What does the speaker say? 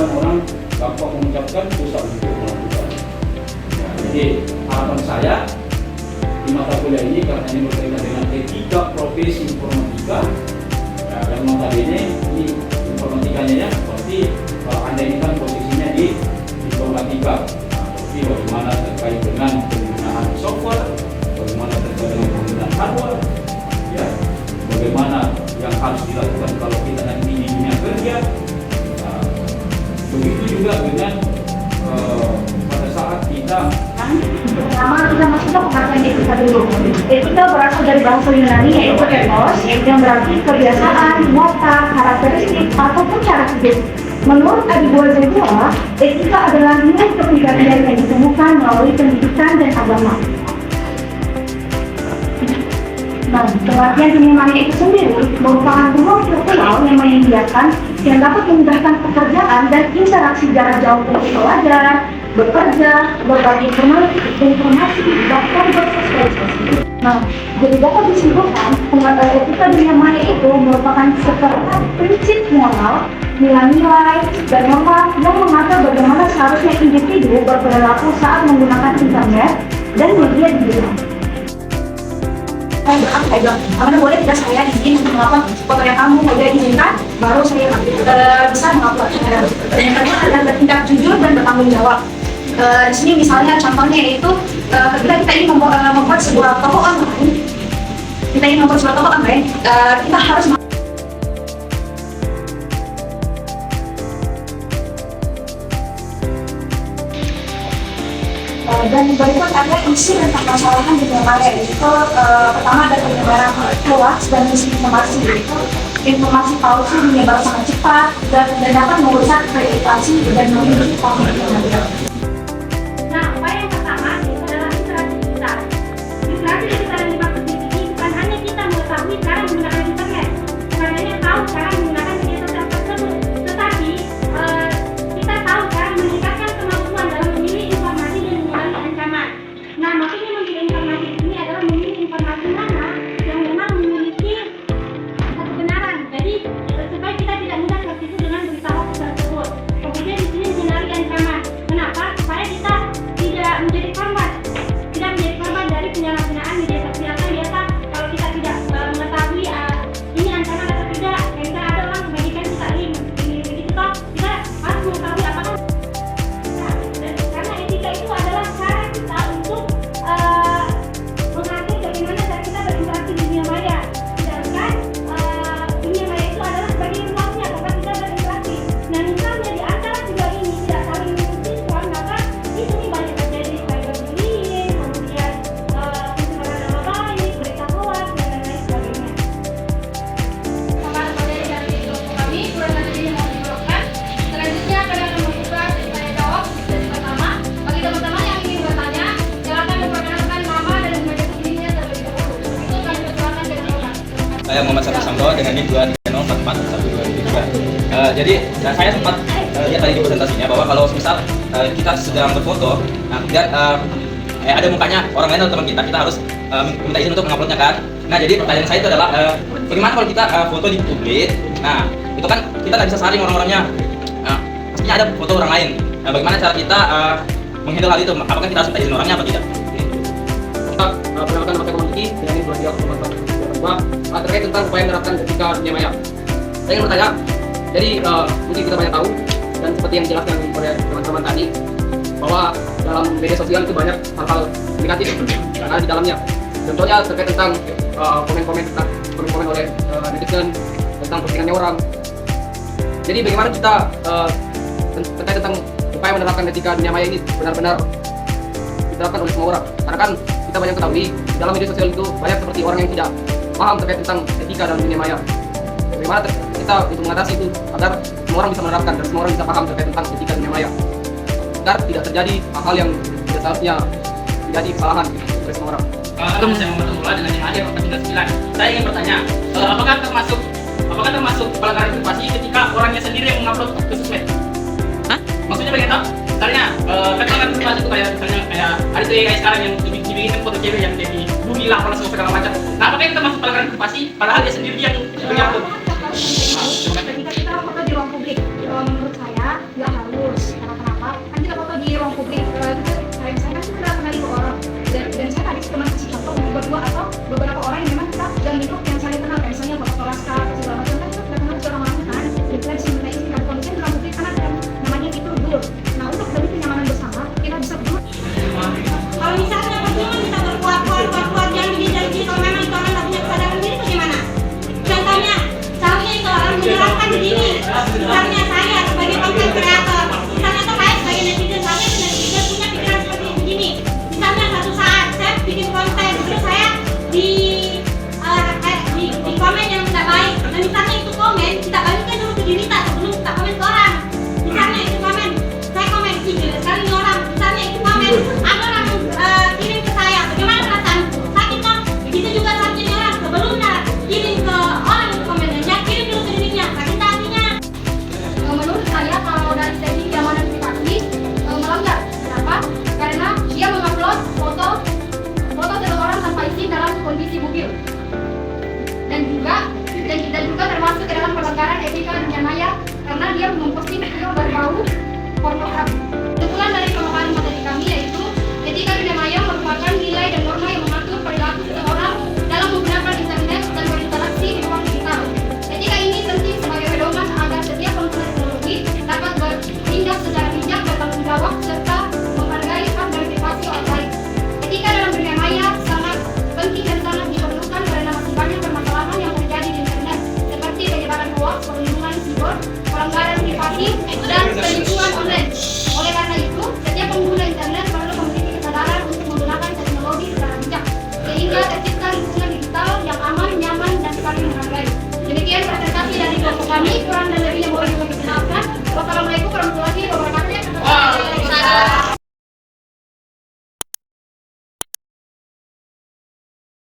kadang orang gampang mengucapkan, susah untuk melakukan. Ya, jadi harapan saya di mata kuliah ini, karena ini berkaitan dengan etika profesi informatika, ya, dan notabene ini informatikanya ya seperti Anda ini kan posisinya di informatika, tapi bagaimana terkait dengan penggunaan software, bagaimana terkait dengan penggunaan hardware, ya, bagaimana yang harus dilakukan kalau kita nanti di dunia kerja. Nah, begitu juga dengan pada saat kita pertama kita masuk ke pengertian etika dulu. Etika berasal dari bahasa Yunani yaitu ethos, yang berarti kebiasaan, watak, karakteristik, ataupun cara hidup. Menurut Adi Buazebua, etika adalah nilai kepribadian yang ditemukan melalui pendidikan dan agama. Nah, pengertian dunia maya itu sendiri merupakan ruang virtual yang menyediakan yang dapat memudahkan pekerjaan dan interaksi jarak jauh untuk belajar, bekerja, berbagi informasi, bahkan bersosialisasi. Nah, jadi dapat disimpulkan, etika dunia maya itu merupakan seterusnya prinsip moral, nilai-nilai, dan norma yang mengatur bagaimana seharusnya individu berperilaku saat menggunakan internet dan media digital. Saya bilang, apakah boleh tidak saya izin untuk melakukan foto yang kamu udah izinkan, baru saya bisa mengupload. Yang kedua adalah bertindak jujur dan bertanggung jawab. Di sini misalnya contohnya yaitu ketika kita ingin membuat sebuah toko online, kita harus dan berikut ada isi dan permasalahan dunia maya, yaitu pertama ada penyebaran hoax dan misinformasi, yaitu informasi palsu menyebar sangat cepat dan dapat merusak reputasi dan memiliki konflik. Nah, upaya yang pertama adalah literasi digital. Literasi digital yang dimaksud di sini bukan hanya kita mengetahui cara menggunakan internet, bukan hanya tahu cara menggunakan media sosial tersebut, tetapi kita tahu cara meningkatkan kemampuan dalam memilih informasi dan mengurangi ancaman. Nah, maksudnya memilih informasi di sini adalah memilih informasi mana yang memang memiliki kebenaran. Jadi supaya kita tidak mudah tertipu dengan berita hoax tersebut. Kemudian di sini menghindari ancaman. Kenapa? Supaya kita tidak menjadi korban dari penyalahgunaan media sosial. Kan biasa kalau kita tidak mengetahui ini ancaman atau tidak, kita ada orang membagikan kita link begitu toh, kita harus mengetahui apakah. Nah, karena etika itu adalah cara kita untuk mengatur bagaimana cara kita berinteraksi di dunia maya. Sedangkan dunia maya itu adalah sebagai ruangnya tempat kita berinteraksi. Nah, misalnya di antara dua ini tidak saling mengkonsisten, maka di sini banyak terjadi cyberbullying, kemudian pencemaran nama baik, berita hoax, dan lain-lain sebagainya. Selamat materi dari kelompok kami, kurang lebih yang mau diblokkan. Selanjutnya kami akan membuka tanya jawab sesi pertama. Bagi teman-teman yang ingin bertanya, silakan memperkenalkan nama dan media dirinya terlebih dahulu. Itu kami persilakan dengan hormat. Saya Muhammad Satu Sambo dengan NIM 230441223. Jadi saya sempat lihat tadi di presentasinya bahwa kalau misal kita sedang berfoto, nah kemudian ada mukanya orang lain atau teman kita harus minta izin untuk menguploadnya kan. Nah jadi pertanyaan saya itu adalah bagaimana kalau kita foto di publik? Nah itu kan kita nggak bisa saring orang-orangnya. Pastinya ada foto orang lain. Nah bagaimana cara kita menghandle hal itu? Apakah kita harus minta izin orangnya atau tidak? Kita perkenalkan pakai komoditi dengan ini 2 terkait tentang upaya menerapkan etika dunia maya. Saya ingin bertanya, jadi mungkin kita banyak tahu dan seperti yang dijelaskan oleh teman-teman tadi bahwa dalam media sosial itu banyak hal-hal negatif yang ada di dalamnya. Contohnya terkait tentang komen-komen oleh netizen tentang postingannya orang. Jadi bagaimana kita terkait tentang upaya menerapkan etika dunia maya ini benar-benar diterapkan oleh semua orang. Karena kan kita banyak ketahui di dalam media sosial itu banyak seperti orang yang tidak paham terkait tentang etika dalam dunia maya. Bagaimana kita untuk mengatasi itu agar semua orang bisa menerapkan dan semua orang bisa paham terkait tentang etika dunia maya, agar tidak terjadi hal-hal yang tidak seharusnya terjadi kesalahan oleh semua orang. Assalamualaikum, saya Muhammad Mullah dengan NIM 2304439. Saya ingin bertanya, apakah termasuk pelanggaran privasi ketika orangnya sendiri yang mengupload ke sosmed? Maksudnya bagaimana? Misalnya kan pelanggaran privasi itu kayak ada tuh kayak sekarang yang dibikin foto cewek yang jadi bumi lah apa segala macam. Nah, apakah itu termasuk pelanggaran privasi padahal dia sendiri yang mengupload? Ketika kita foto di ruang publik, menurut saya nggak dan penipuan online.